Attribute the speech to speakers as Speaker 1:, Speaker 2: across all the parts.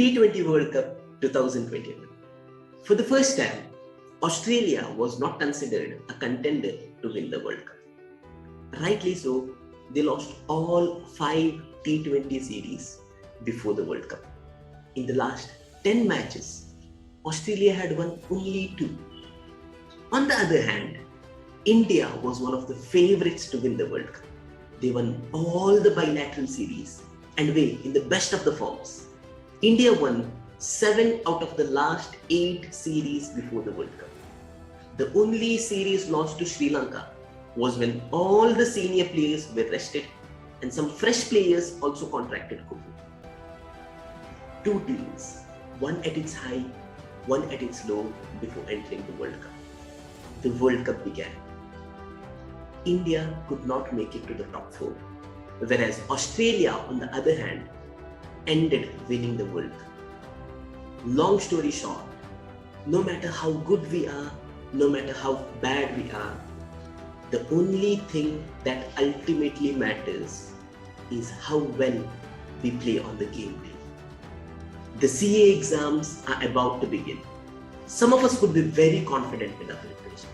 Speaker 1: T20 World Cup 2021. For the first time, Australia was not considered a contender to win the World Cup. Rightly so, they lost all 5 T20 series before the World Cup. In the last 10 matches, Australia had won only 2. On the other hand, India was one of the favourites to win the World Cup. They won all the bilateral series and were in the best of the forms. India won 7 out of the last 8 series before the World Cup. The only series lost to Sri Lanka was when all the senior players were rested and some fresh players also contracted COVID. 2 teams, one at its high, one at its low before entering the World Cup. The World Cup began. India could not make it to the top 4, whereas Australia, on the other hand, ended winning the World Cup. Long story short, no matter how good we are, no matter how bad we are, the only thing that ultimately matters is how well we play on the game day. The CA exams are about to begin. Some of us would be very confident with our preparation.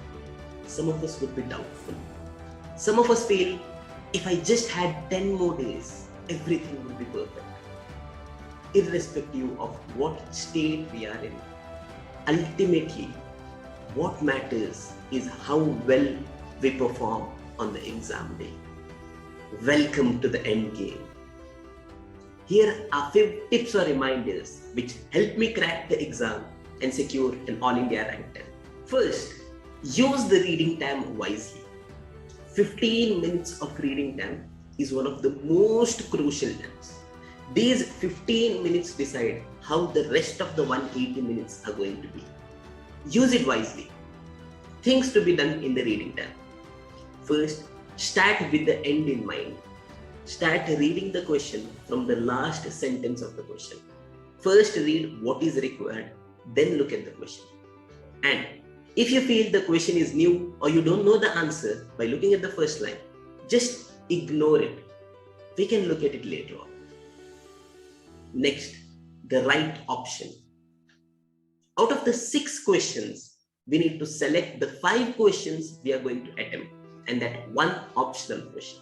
Speaker 1: Some of us would be doubtful. Some of us feel, if I just had 10 more days, everything would be perfect. Irrespective of what state we are in, ultimately, what matters is how well we perform on the exam day. Welcome to the end game. Here are 5 tips or reminders which help me crack the exam and secure an All India rank 10. First, use the reading time wisely. 15 minutes of reading time is one of the most crucial times. These 15 minutes decide how the rest of the 180 minutes are going to be. Use it wisely. Things to be done in the reading time. First, start with the end in mind. Start reading the question from the last sentence of the question. First read what is required, then look at the question. And if you feel the question is new or you don't know the answer by looking at the first line, just ignore it. We can look at it later on. Next, the right option. Out of the 6 questions, we need to select the 5 questions we are going to attempt and that one optional question.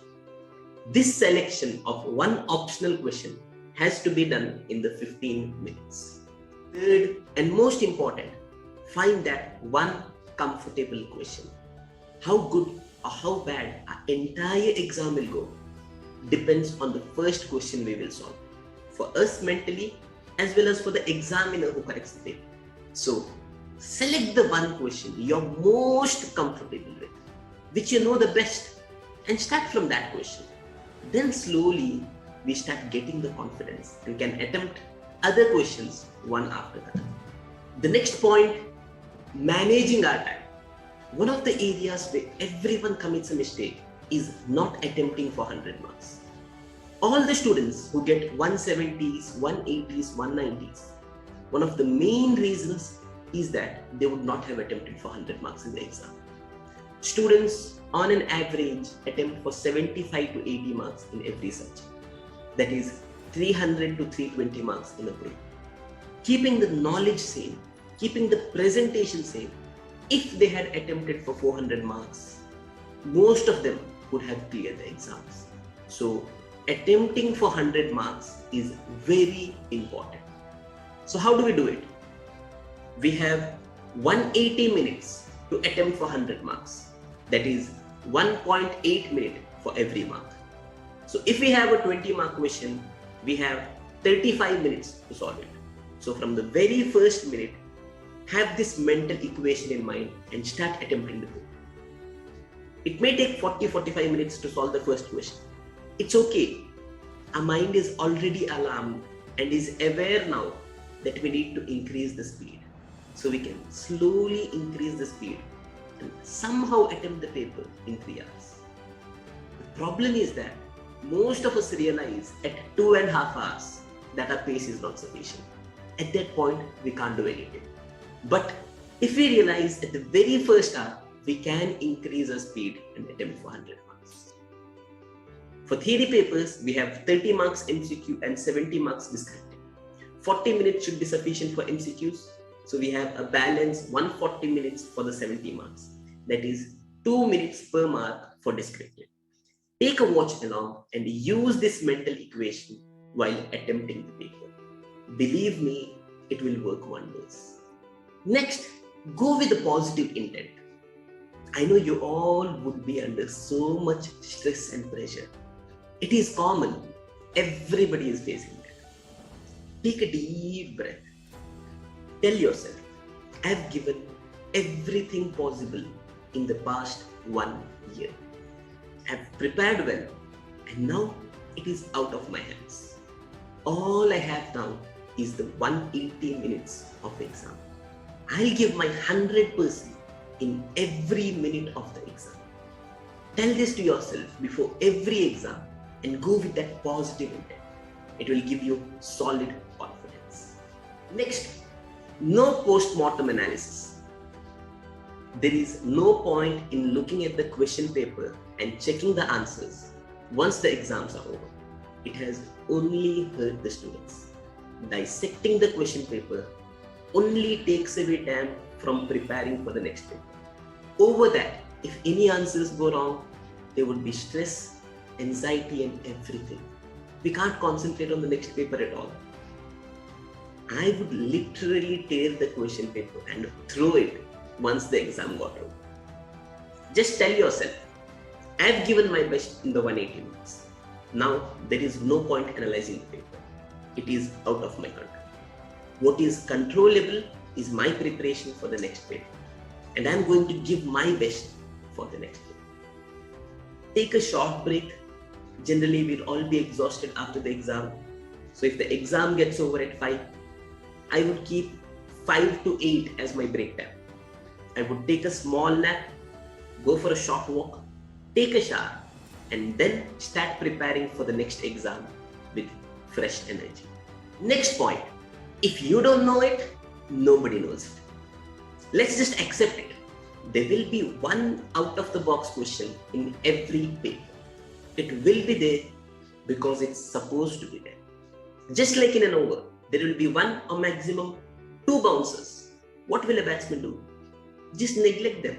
Speaker 1: This selection of one optional question has to be done in the 15 minutes. Third and most important, find that one comfortable question. How good or how bad our entire exam will go depends on the first question we will solve. For us mentally, as well as for the examiner who corrects the paper. So, select the one question you're most comfortable with, which you know the best, and start from that question. Then slowly, we start getting the confidence and can attempt other questions one after the other. The next point, managing our time. One of the areas where everyone commits a mistake is not attempting for 100 marks. All the students who get 170s, 180s, 190s, one of the main reasons is that they would not have attempted for 100 marks in the exam. Students on an average attempt for 75 to 80 marks in every subject. That is 300 to 320 marks in a group. Keeping the knowledge same, keeping the presentation same, if they had attempted for 400 marks, most of them would have cleared the exams. So attempting for 100 marks is very important. So how do we do it? We have 180 minutes to attempt for 100 marks. That is 1.8 minute for every mark. So if we have a 20 mark question, we have 35 minutes to solve it. So from the very first minute, have this mental equation in mind and start attempting the book. It may take 40-45 minutes to solve the first question. It's okay. Our mind is already alarmed and is aware now that we need to increase the speed. So we can slowly increase the speed and somehow attempt the paper in 3 hours. The problem is that most of us realize at 2.5 hours that our pace is not sufficient. At that point, we can't do anything. But if we realize at the very first hour, we can increase our speed and attempt for 100 marks. For theory papers, we have 30 marks MCQ and 70 marks descriptive. 40 minutes should be sufficient for MCQs. So we have a balance 140 minutes for the 70 marks. That is 2 minutes per mark for descriptive. Take a watch along and use this mental equation while attempting the paper. Believe me, it will work wonders. Next, go with the positive intent. I know you all would be under so much stress and pressure. It is common. Everybody is facing that. Take a deep breath. Tell yourself, I have given everything possible in the past 1 year. I have prepared well and now it is out of my hands. All I have now is the 180 minutes of the exam. I'll give my 100% in every minute of the exam. Tell this to yourself before every exam and go with that positive intent. It will give you solid confidence. Next, no postmortem analysis. There is no point in looking at the question paper and checking the answers once the exams are over. It has only hurt the students. Dissecting the question paper only takes away time from preparing for the next paper. Over that, if any answers go wrong, there would be stress, anxiety and everything. We can't concentrate on the next paper at all. I would literally tear the question paper and throw it once the exam got over. Just tell yourself, I have given my best in the 180 minutes. Now there is no point analyzing the paper. It is out of my control. What is controllable is my preparation for the next paper. And I am going to give my best for the next paper. Take a short break. Generally, we'll all be exhausted after the exam. So if the exam gets over at 5, I would keep 5 to 8 as my break time. I would take a small nap, go for a short walk, take a shower, and then start preparing for the next exam with fresh energy. Next point, if you don't know it, nobody knows it. Let's just accept it. There will be one out-of-the-box question in every paper. It will be there because it's supposed to be there. Just like in an over, there will be 1 or maximum 2 bouncers. What will a batsman do? Just neglect them.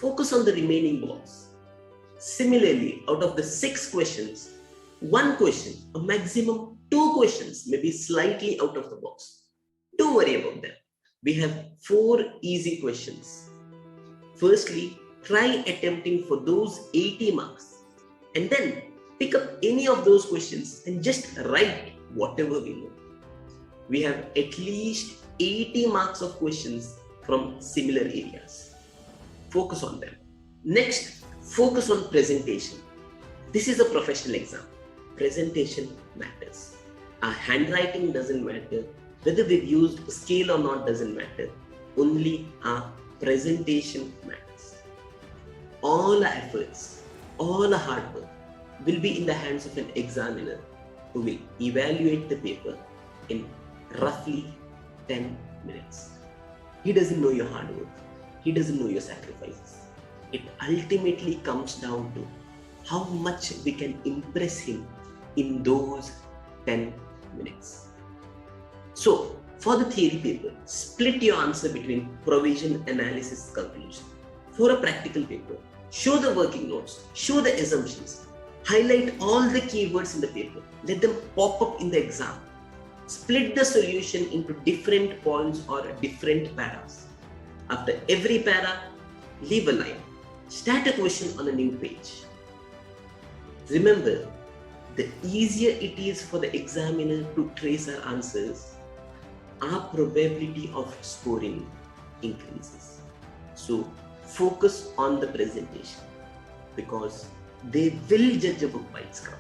Speaker 1: Focus on the remaining balls. Similarly, out of the 6 questions, 1 question, a maximum 2 questions may be slightly out of the box. Don't worry about them. We have 4 easy questions. Firstly, try attempting for those 80 marks and then pick up any of those questions and just write whatever we know. We have at least 80 marks of questions from similar areas. Focus on them. Next, focus on presentation. This is a professional exam. Presentation matters. Our handwriting doesn't matter. Whether we've used a scale or not doesn't matter. Only our presentation matters. All our efforts, all our hard work will be in the hands of an examiner who will evaluate the paper in roughly 10 minutes. He doesn't know your hard work. He doesn't know your sacrifices. It ultimately comes down to how much we can impress him in those 10 minutes. So, for the theory paper, split your answer between provision, analysis, conclusion. For a practical paper, show the working notes, show the assumptions, highlight all the keywords in the paper, let them pop up in the exam. Split the solution into different points or different paras. After every para, leave a line. Start a question on a new page. Remember, the easier it is for the examiner to trace our answers, our probability of scoring increases. So focus on the presentation because they will judge a book by its cover.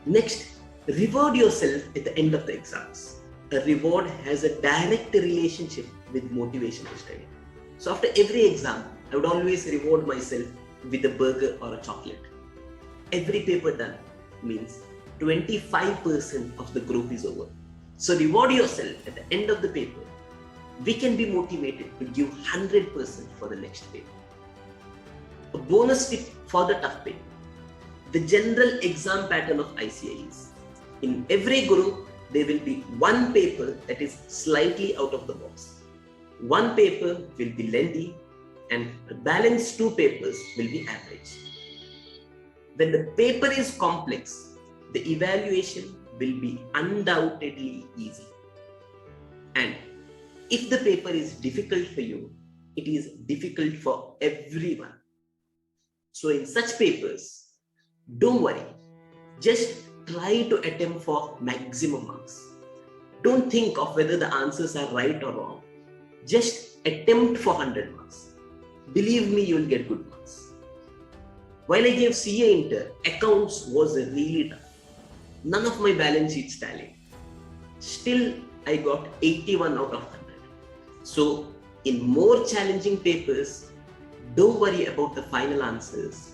Speaker 1: Next, reward yourself at the end of the exams. A reward has a direct relationship with motivation to study. So after every exam, I would always reward myself with a burger or a chocolate. Every paper done means 25% of the group is over. So reward yourself at the end of the paper. We can be motivated to give 100% for the next paper. A bonus tip for the tough paper. The general exam pattern of ICAI is, in every group, there will be one paper that is slightly out of the box. One paper will be lengthy and the balance two papers will be average. When the paper is complex, the evaluation will be undoubtedly easy. And if the paper is difficult for you, it is difficult for everyone. So in such papers, don't worry. Just try to attempt for maximum marks. Don't think of whether the answers are right or wrong. Just attempt for 100 marks. Believe me, you will get good marks. While I gave CA Inter, accounts was really tough. None of my balance sheets tallied. Still, I got 81 out of 100. So, in more challenging papers, don't worry about the final answers.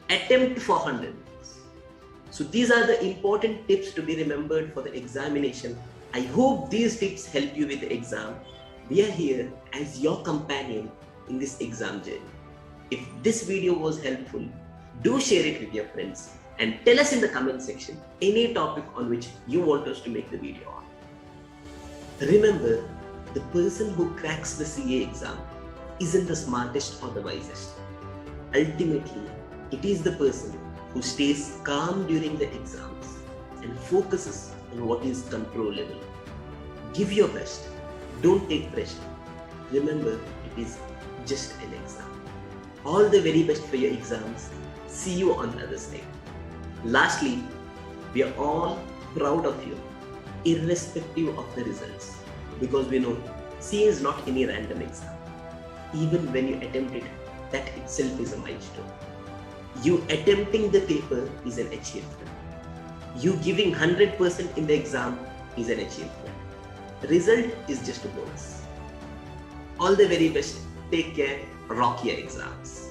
Speaker 1: Attempt for 100 marks. So, these are the important tips to be remembered for the examination. I hope these tips help you with the exam. We are here as your companion in this exam journey. If this video was helpful, do share it with your friends and tell us in the comment section any topic on which you want us to make the video on. Remember, the person who cracks the CA exam isn't the smartest or the wisest. Ultimately, it is the person who stays calm during the exams and focuses on what is controllable. Give your best. Don't take pressure. Remember, it is just an exam. All the very best for your exams. See you on the other side. Lastly, we are all proud of you, irrespective of the results, because we know CA is not any random exam. Even when you attempt it, that itself is a milestone. You attempting the paper is an achievement. You giving 100% in the exam is an achievement. Result is just a bonus. All the very best. Take care. Rock your exams.